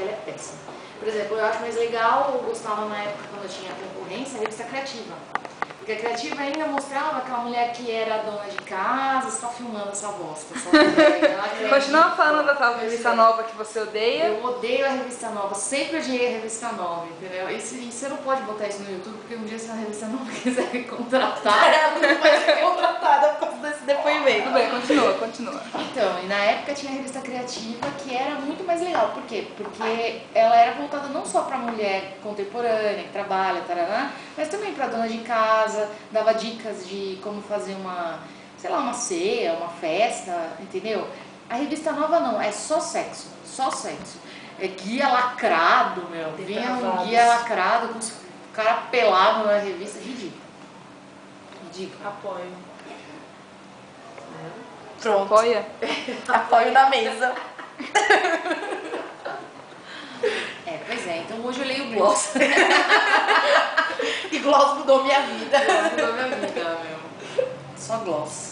que ela é péssima. Por exemplo, eu acho mais legal, eu gostava na época quando eu tinha concorrência, a revista Criativa. Porque a Criativa ainda mostrava aquela mulher que era dona de casa, só filmando essa bosta. Continua falando da tal revista nova que você odeia. Eu odeio a revista nova, sempre odiei a revista nova, entendeu? E você não pode botar isso no YouTube, porque um dia se a revista nova quiser me contratar, ela não vai ser contratada por causa desse depoimento. Tudo bem, continua. Então, e na época tinha a revista Criativa, que era muito mais legal. Por quê? Porque ela era voltada não só para mulher contemporânea, que trabalha, tarará, mas também para dona de casa, dava dicas de como fazer uma, sei lá, uma ceia, uma festa, entendeu? A revista nova não, é só sexo, só sexo. É guia lacrado, meu. Vinha um guia lacrado com os caras pelados na revista, ridículo. Ridículo. Apoio. Pronto. Apoia? Apoio na mesa. Pois é, então hoje eu leio Gloss. E Gloss mudou minha vida. Mudou minha vida, meu. Só Gloss.